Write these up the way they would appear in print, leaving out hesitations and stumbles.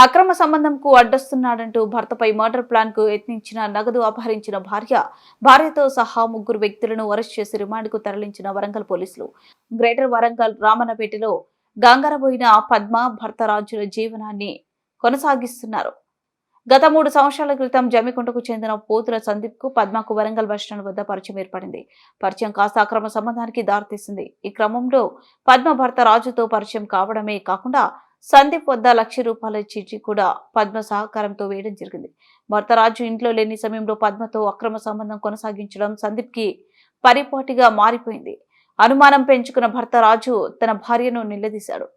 అక్రమ సంబంధంకు అడ్డొస్తున్నాడంటూ భర్తపై murder plan కు యత్నించిన నగదు అపహరించిన భార్యతో సహా ముగ్గురు వ్యక్తులను అరెస్ట్ చేసి రిమాండ్కు తరలించిన వరంగల్ పోలీసులు. గ్రేటర్ వరంగల్ రామన్నపేటలో గంగరబోయిన పద్మ, భర్త రాజుల జీవనాన్ని కొనసాగిస్తున్నారు. గత 3 సంవత్సరాల క్రితం జమ్మికుంటకు చెందిన పోతుల సందీప్ కు పద్మకు వరంగల్ బస్టాండ్ వద్ద పరిచయం ఏర్పడింది. పరిచయం కాస్త అక్రమ సంబంధానికి దారితీసింది. ఈ క్రమంలో పద్మ భర్త రాజుతో పరిచయం కావడమే కాకుండా సందీప్ వద్ద ₹1,00,000 చీటీ కూడా పద్మ సహకారంతో వేయడం జరిగింది. భర్త రాజు ఇంట్లో లేని సమయంలో పద్మతో అక్రమ సంబంధం కొనసాగించడం సందీప్ కి పరిపాటిగా మారిపోయింది. అనుమానం పెంచుకున్న భర్త రాజు తన భార్యను నిలదీశాడు.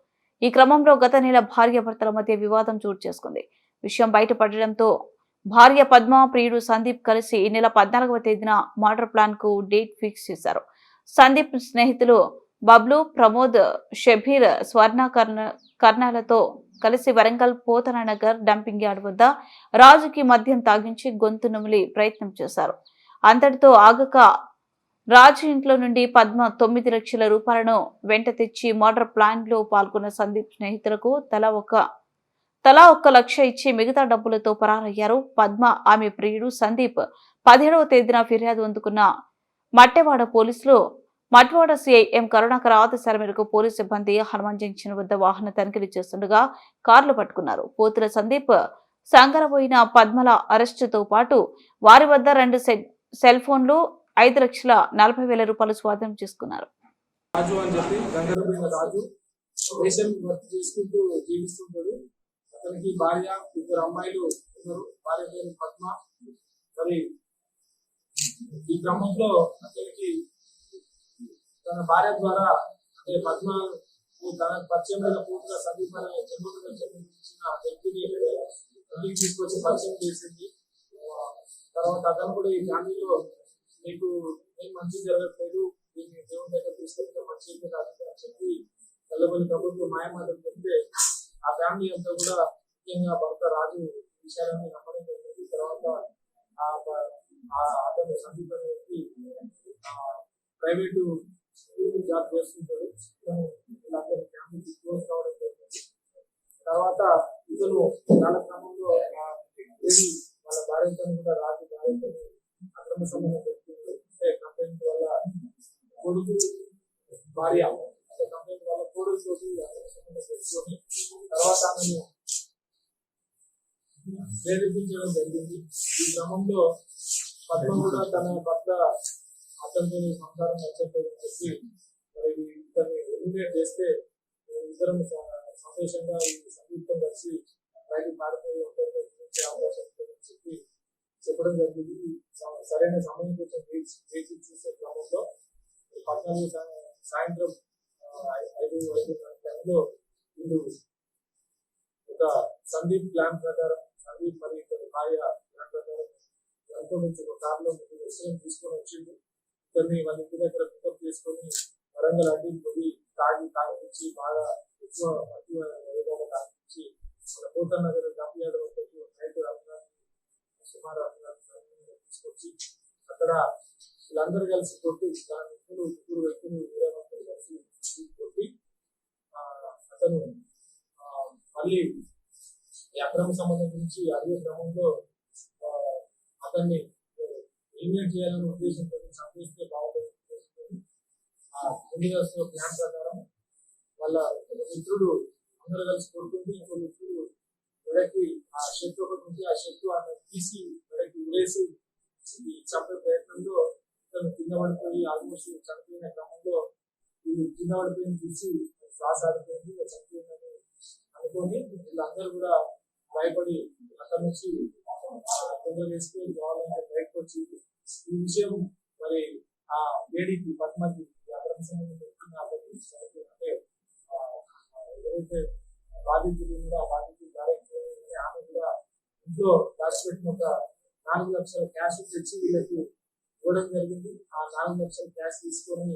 ఈ క్రమంలో గత నెల భార్య భర్తల మధ్య వివాదం చోటు చేసుకుంది. విషయం బయటపడడంతో భార్య పద్మ, ప్రియుడు సందీప్ కలిసి ఈ నెల 14వ తేదీన మర్డర్ ప్లాన్ కు డేట్ ఫిక్స్ చేశారు. సందీప్ స్నేహితులు బబ్లు, ప్రమోద్, షబీర్, స్వర్ణ కర్ణాలతో కలిసి వరంగల్ పోతనగర్ డంపింగ్ యార్డ్ వద్ద రాజుకి మద్యం తాగించి గొంతు నమిలి ప్రయత్నం చేశారు. అంతటితో ఆగక రాజు ఇంట్లో నుండి పద్మ ₹9 లక్షల వెంట తెచ్చి మర్డర్ ప్లాన్ లో పాల్గొన్న సందీప్ స్నేహితులకు తలా 1 లక్ష ఇచ్చి మిగతా డబ్బులతో పరారయ్యారు. పద్మ, ఆమె ప్రియుడు సందీప్ 17వ తేదీన ఫిర్యాదు అందుకున్న మట్టెవాడ పోలీసులు మట్వాడ సీఐ ఎం కరుణాకర్ ఆదేశాల మేరకు పోలీసు సిబ్బంది హనుమాన్ జంక్షన్ వద్ద వాహన తనిఖీలు చేస్తుండగా కార్లు పట్టుకున్నారు. పోతుల సందీప్, సంగరబోయిన పద్మల అరెస్టుతో పాటు వారి వద్ద 2 సెల్ ఫోన్లు, ₹5,40,000 స్వాధీనం చేసుకున్నారు. రాజు అని చెప్పి గంగరబోయిన రాజు రేషన్ వర్క్ చేసుకుంటూ జీవిస్తుంటాడు. అతనికి భార్య, 2 అమ్మాయిలు ఉన్నారు. భార్య పేరు పద్మ. మరి ఈ క్రమంలో అతనికి తన భార్య ద్వారా అంటే పద్మ తన పరిచయమైన పూర్తిగా సందీప్ అనే జన్మదిన చెందిన వ్యక్తిని ఇంటికి తీసుకొచ్చి పరిచయం చేసింది. తర్వాత అతను కూడా ఈ ఫ్యామిలీలో నీకు ఏం మంచి జరగట్లేదు, దీన్ని దేవుని దగ్గర తీసుకెళ్తే మంచి అని చెప్పి తెల్లబొల్లి కబుర్లు మాయమాటలు చెప్తే ఆ ఫ్యామిలీ అంతా కూడా ముఖ్యంగా భర్త రాజు విషయాలన్నీ నమ్మడం జరిగింది. తర్వాత అతను సందీప్ అనే వ్యక్తి ప్రైవేటు జాబ్ చేస్తుంటాడు. వీళ్ళందరూ ఫ్యామిలీకి క్లోజ్ కావడం జరిగింది. తర్వాత ఇతను కాలక్రమంలో వాళ్ళ భార్యతో కూడా రాజు భార్యతో అక్రమ సంబంధం పెట్టుకుంటూ అంటే కంప్లైంట్ వల్ల కొడుకు భార్య అంటే కంప్లైంట్ వల్ల కొడుకు అక్రమ సంబంధం పెట్టుకొని తర్వాత ఆమెను ప్రేరేపించడం జరిగింది. ఈ క్రమంలో పద్మ కూడా తన భర్త అతనితో సంసారం నచ్చట్లేదని చెప్పి మరి ఇతన్ని ఎలిమినేట్ చేస్తే ఇద్దరం సంతోషంగా ఈ సంయుక్తం కలిసి బయటకు పారిపోయి ఒకే అవకాశం ఉంటుందని చెప్పి చెప్పడం జరిగింది. సరైన సమయం కోసం వేచి చూసే క్రమంలో 14 సాయంత్రం 5:30 టైంలో వీళ్ళు ఒక సందీప్ ప్లాన్ ప్రకారం సందీప్ మరి ఇతని భార్య ప్లాన్ ప్రకారం ఎంతో నుంచి ఒక కారులో 3 లక్షలను తీసుకొని వచ్చింది. ఇతన్ని వాళ్ళ ఇంటి దగ్గర పికప్ చేసుకొని వరంగల్ అడ్డీకి పోయి తాగించి బాగా ఎక్కువ ఏదైనా తాగించి మన పోతనగర్ డంపింగ్ వద్దకు నైట్ సుమారు తీసుకొచ్చి అక్కడ వీళ్ళందరూ కలిసి కొట్టి దాని ముగ్గురు వ్యక్తులు వేరే కలిసి కొట్టి అతను మళ్ళీ ఈ అక్రమ సంబంధం గురించి అడిగే క్రమంలో అతన్ని ఎలిమినేట్ చేయాలనే ఉద్దేశంతో సంపేస్తే బాగుంటుంది ముందుగా ప్లాన్ ప్రకారం వాళ్ళ మిత్రుడు అందరూ కలిసి కొడుకుంటూ ఇంకో మిత్రుడు మెడకి ఆ షర్ట్ ఒకటి ఉంది, ఆ షర్ట్ అతను తీసి మెడకి ఉరేసి చంపే ప్రయత్నంలో ఇతను కింద పడిపోయి ఆల్మోస్ట్ చనిపోయిన క్రమంలో వీళ్ళు కింద పడిపోయిన చూసి శ్వాస ఆడిపోయింది, చనిపోయిందని అనుకొని వీళ్ళందరూ కూడా భయపడి అక్కడి నుంచి తొందరగా వేసుకొని కావాలంటే బయటకు వచ్చి ఈ విషయం మరి ఆ లేడీకి పద్మకి అక్రమ సంబంధం పెట్టుకున్న అంటే ఎవరైతే బాధితులు ఉన్నారో ఆ బాధితులు డైరెక్ట్ ఆమె కూడా ఇంట్లో దాచిపెట్టిన ఒక 4 లక్షల క్యాష్ తెచ్చి వీళ్ళకి ఇవ్వడం జరిగింది. ఆ 4 లక్షల క్యాష్ తీసుకొని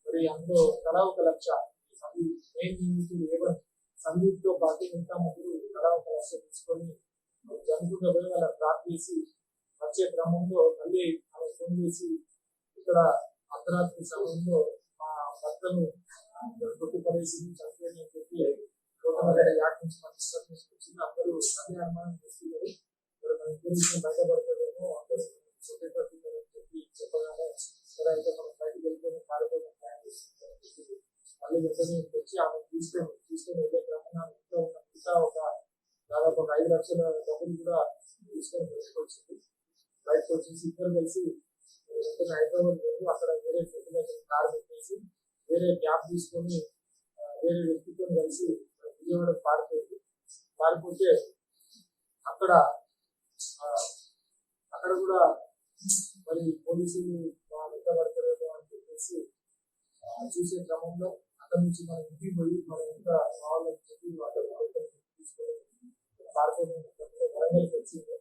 మరి అందులో తలా 1 లక్ష మెయిన్ నిందితులు ఏవన్ సందీప్ తో పాటు ఇంకా ముగ్గురు తలా 1 లక్ష తీసుకొని జమ్మికుంట పోయి వాళ్ళ డ్రాప్ చేసి వచ్చే క్రమంలో మళ్ళీ ఆమె ఫోన్ చేసి ఇక్కడ అర్ధరాత్రి సమయంలో మా భర్తను కొట్టి పరిస్థితి చనిపోయిందని చెప్పి యాడ్ నుంచి వచ్చింది. అందరూ అదే అనుమానం చేస్తున్నారు. మరి మన ఇద్దరు విషయం బయటపడుతుందేమో అందరూ చెప్పేటట్టున్నారని చెప్పగానే సరే అయితే మనం బయటకు వెళ్ళిపోయి పారిపోయిన ప్లాన్ చేస్తుంటారని చెప్పి మళ్ళీ వెంటనే వచ్చి ఆమె తీసుకొని వెళ్ళే క్రమంలో ఆమె ఇంట్లో ఉన్న మిగతా దాదాపు ఒక 5 లక్షల డబ్బులు కూడా తీసుకొని బయటకు వచ్చేసి ఇద్దరు కలిసి వెంటనే హైదరాబాద్ వెళ్ళి అక్కడ వేరే ఫ్రెండ్ దగ్గర కార్ పెట్టేసి వేరే క్యాబ్ తీసుకొని వేరే వ్యక్తితో కలిసి విజయవాడ పారిపోతే అక్కడ కూడా మరి పోలీసులు వెంట పడతారేమో అని చెప్పేసి చూసే క్రమంలో అక్కడ నుంచి మన ఇంటికి పోయి మన ఇంకా కావాలని చెప్పి తీసుకొని పారిపోయిన వరంగల్కి వచ్చింది.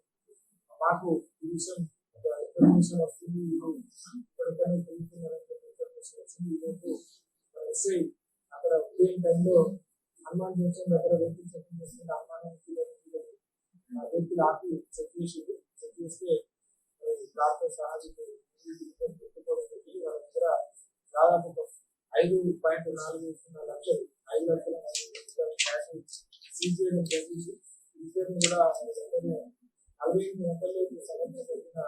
మాకు ఈ విషయం ఇన్ఫర్మేషన్ వస్తుంది, ఎక్కడికైనా తిరుగుతున్నారని చెప్పి ఇన్ఫర్మేషన్ వచ్చింది. ఈరోజు ఎస్ఐ అక్కడ ఉదయం టైంలో హనుమాన్ జంక్షన్ దగ్గర వెహికల్ చెకింగ్ చేస్తున్న హనుమాన్ వెహికల్ ఆపి చెక్ చేస్తే డాక్టర్ సహాజీకి పెట్టుకోవడం చెప్పి వాళ్ళ దగ్గర దాదాపు 5.4 లక్షలు 5 లక్షల క్యాష్ సీజ్ చేయడం జరిగింది. ఇద్దరిని కూడా 48 గంటల్లోకి సడన్గా జరిగిన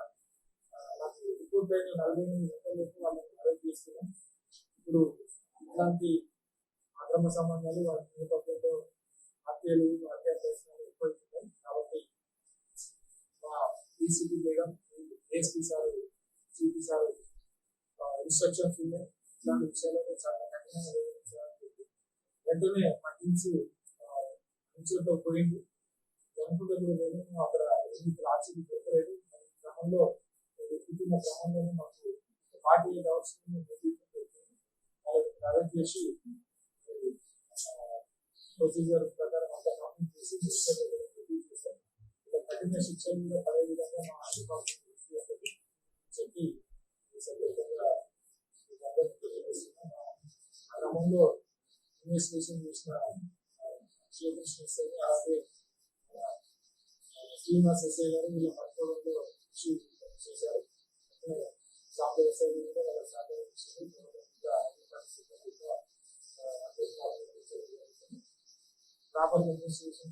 నాకు రిపోర్ట్ అయిన 48 గంటల్లోకి వాళ్ళని అరెస్ట్ చేస్తున్నాం. ఇప్పుడు ఇట్లాంటి అక్రమ సంబంధాలు వాళ్ళ నేపథ్యంలో హత్యలు హత్యా ప్రయత్నాలు ఎక్కువైతున్నాయి. కాబట్టి మా DCP madam ASP sir CP sir instructions ఉన్నాయి. ఇట్లాంటి విషయాలలో చాలా కఠినంగా వ్యవహరించాలని చెప్పి వెంటనే మా టీమ్స్ నుంచోతో పోయింది. జనకుల దగ్గర వెళ్ళి అక్కడ ఆచరణ పెట్టలేదు. క్రమంలో వెతుకుతున్న క్రమంలోనే మాకు 48 అవర్స్ అరెస్ట్ చేసి ప్రొసీజర్ ప్రకారం అంతా కంప్లీట్ చేసి చేశాం. ఇలా కఠిన శిక్షలు కూడా పడే విధంగా మా డిపార్ట్మెంట్ చెప్పి ఈ సందర్భంగా ఆ క్రమంలో ఇన్వెస్టిగేషన్ చేసిన అలాగే శ్రీనివాస్ ఎస్ఐ గారు వీళ్ళ పట్టుకోవడంలో చేశారు. సాంబ ఎస్ఐ కూడా వాళ్ళ ప్రాపర్ ఇన్వెస్టిగేషన్